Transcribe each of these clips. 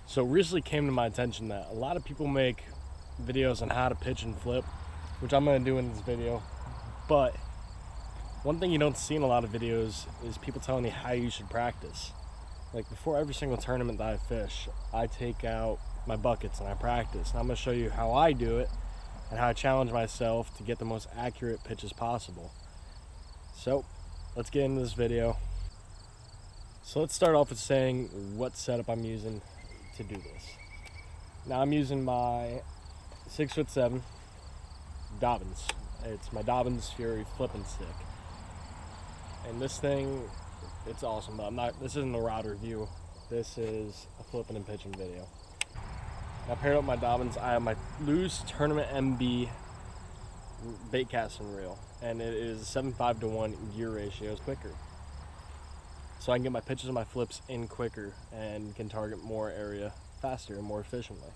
So it recently came to my attention that a lot of people make videos on how to pitch and flip, which I'm going to do in this video. But one thing you don't see in a lot of videos is people telling you how you should practice. Like before every single tournament that I fish, I take out my buckets and I practice. And I'm going to show you how I do it and how I challenge myself to get the most accurate pitches possible. So let's get into this video. So let's start off with saying what setup I'm using to do this. Now I'm using my 6'7" Dobyns. It's my Dobyns Fury flippin' stick. And this thing, it's awesome, but this isn't a rod review. This is a flipping and pitching video. Now paired up with my Dobyns, I have my loose Tournament MB bait casting reel, and it is 7:5 to 1 gear ratio. It's quicker, so I can get my pitches and my flips in quicker and can target more area faster and more efficiently.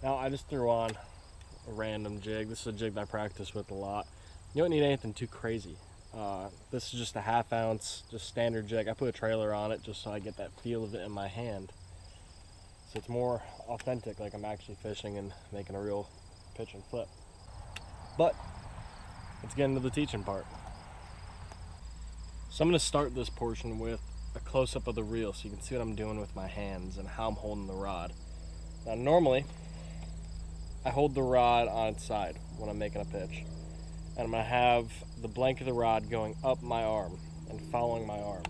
Now I just threw on a random jig. This is a jig that I practice with a lot. You don't need anything too crazy. This is just a 1/2 ounce, just standard jig. I put a trailer on it just so I get that feel of it in my hand, so it's more authentic, like I'm actually fishing and making a real pitch and flip. But let's get into the teaching part. So I'm going to start this portion with a close-up of the reel so you can see what I'm doing with my hands and how I'm holding the rod. Now normally I hold the rod on its side when I'm making a pitch, and I'm going to have the blank of the rod going up my arm and following my arm,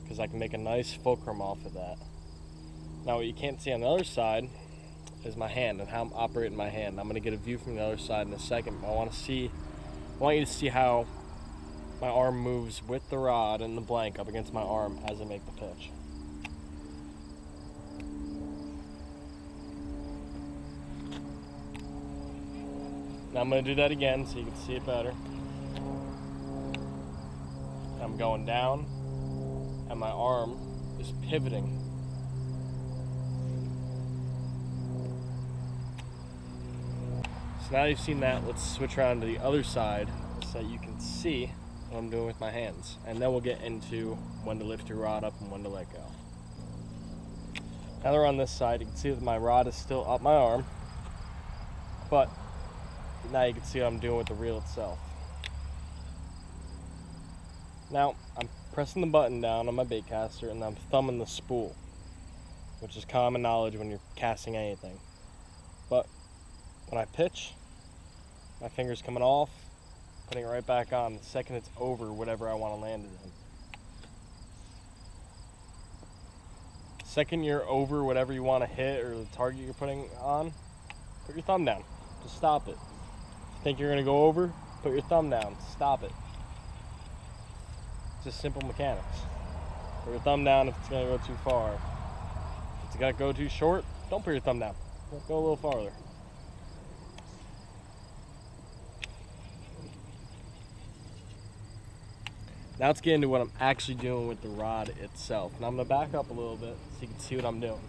because I can make a nice fulcrum off of that. Now what you can't see on the other side is my hand and how I'm operating my hand. I'm going to get a view from the other side in a second. I want you to see how my arm moves with the rod and the blank up against my arm as I make the pitch. Now I'm going to do that again so you can see it better. I'm going down and my arm is pivoting. So now you've seen that, let's switch around to the other side so that you can see what I'm doing with my hands. And then we'll get into when to lift your rod up and when to let go. Now that we're on this side, you can see that my rod is still up my arm, but now you can see what I'm doing with the reel itself. Now I'm pressing the button down on my bait caster and I'm thumbing the spool, which is common knowledge when you're casting anything. But when I pitch, my finger's coming off, putting it right back on the second it's over whatever I want to land it in. The second you're over whatever you want to hit or the target you're putting on, put your thumb down. Just stop it. If you think you're going to go over, put your thumb down. Stop it. It's just simple mechanics. Put your thumb down if it's going to go too far. If it's going to go too short, don't put your thumb down. Go a little farther. Now let's get into what I'm actually doing with the rod itself. Now I'm going to back up a little bit so you can see what I'm doing.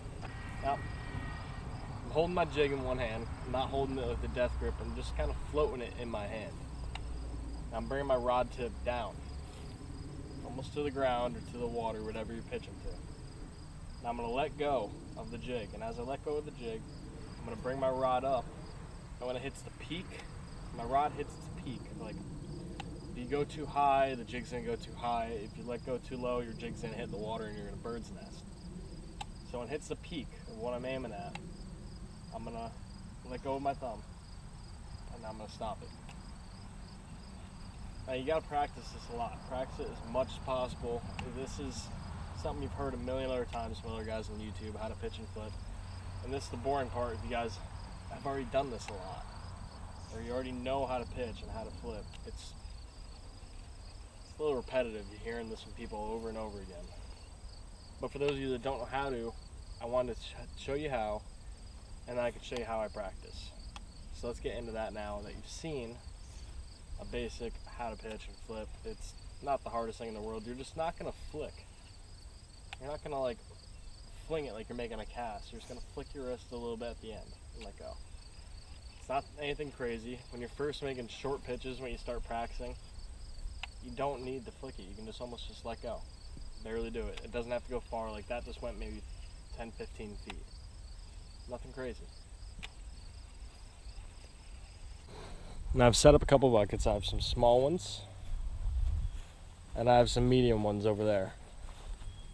Now, I'm holding my jig in one hand. I'm not holding it with the death grip. I'm just kind of floating it in my hand. Now I'm bringing my rod tip down, almost to the ground or to the water, whatever you're pitching to. Now I'm going to let go of the jig. And as I let go of the jig, I'm going to bring my rod up. And when it hits the peak, my rod hits its peak. Like, if you go too high, the jig's going to go too high. If you let go too low, your jig's going to hit the water and you're going to bird's nest. So when it hits the peak of what I'm aiming at, I'm going to let go of my thumb and I'm going to stop it. Now you got to practice this a lot. Practice it as much as possible. This is something you've heard a million other times from other guys on YouTube, how to pitch and flip. And this is the boring part if you guys have already done this a lot, or you already know how to pitch and how to flip. It's a little repetitive. You're hearing this from people over and over again. But for those of you that don't know how to, I wanted to show you how, and then I can show you how I practice. So let's get into that now that you've seen a basic how to pitch and flip. It's not the hardest thing in the world. You're just not going to flick. You're not going to like fling it like you're making a cast. You're just going to flick your wrist a little bit at the end and let go. It's not anything crazy. When you're first making short pitches, when you start practicing, you don't need to flick it. You can just almost just let go. Barely do it. It doesn't have to go far. Like that just went maybe 10-15 feet. Nothing crazy. Now I've set up a couple buckets. I have some small ones and I have some medium ones over there.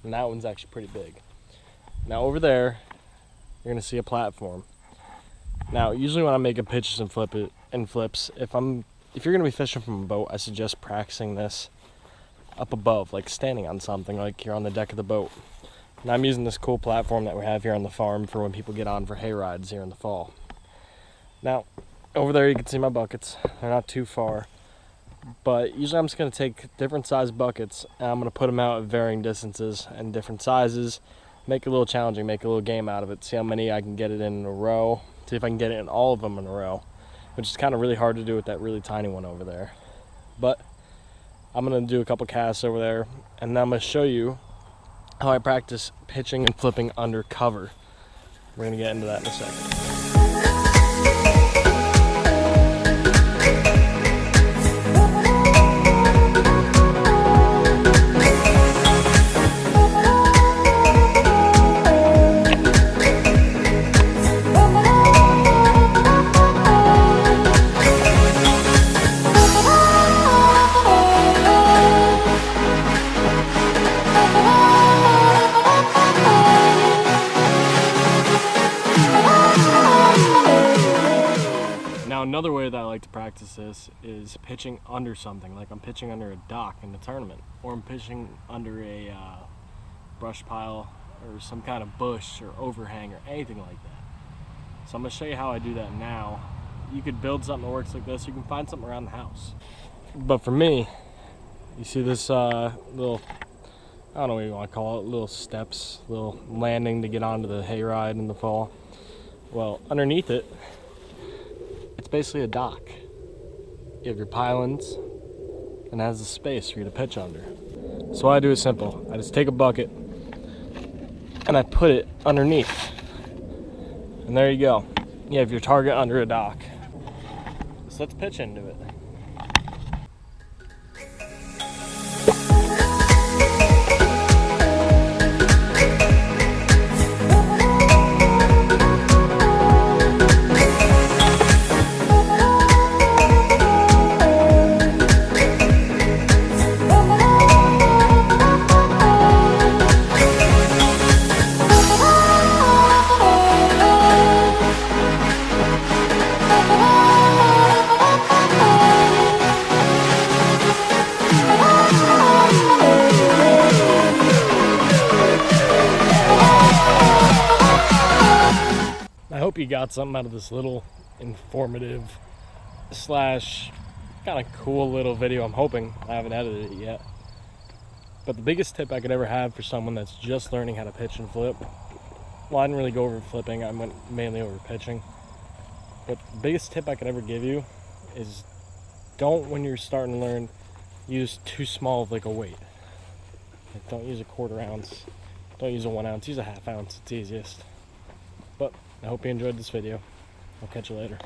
And that one's actually pretty big. Now over there, you're gonna see a platform. Now usually when I'm making pitches and flips, if you're gonna be fishing from a boat, I suggest practicing this up above, like standing on something, like you're on the deck of the boat. And I'm using this cool platform that we have here on the farm for when people get on for hay rides here in the fall. Now, over there you can see my buckets. They're not too far. But usually I'm just going to take different size buckets and I'm going to put them out at varying distances and different sizes. Make it a little challenging, make a little game out of it. See how many I can get it in a row. See if I can get it in all of them in a row. Which is kind of really hard to do with that really tiny one over there. But I'm going to do a couple casts over there and then I'm going to show you how I practice pitching and flipping under cover. We're going to get into that in a second. Now another way that I like to practice this is pitching under something, like I'm pitching under a dock in the tournament, or I'm pitching under a brush pile or some kind of bush or overhang or anything like that. So I'm going to show you how I do that now. You could build something that works like this, you can find something around the house. But for me, you see this little, I don't know what you want to call it, little steps, little landing to get onto the hayride in the fall. Well, underneath it, it's basically a dock. You have your pylons and it has a space for you to pitch under. So what I do is simple. I just take a bucket and I put it underneath. And there you go. You have your target under a dock. So let's pitch into it. I hope you got something out of this little informative slash kind of cool little video. I'm hoping. I haven't edited it yet. But the biggest tip I could ever have for someone that's just learning how to pitch and flip, well, I didn't really go over flipping, I went mainly over pitching. But the biggest tip I could ever give you is don't, when you're starting to learn, use too small of like a weight. Like don't use a 1/4 ounce. Don't use a 1 ounce. Use a 1/2 ounce. It's easiest. But I hope you enjoyed this video. I'll catch you later.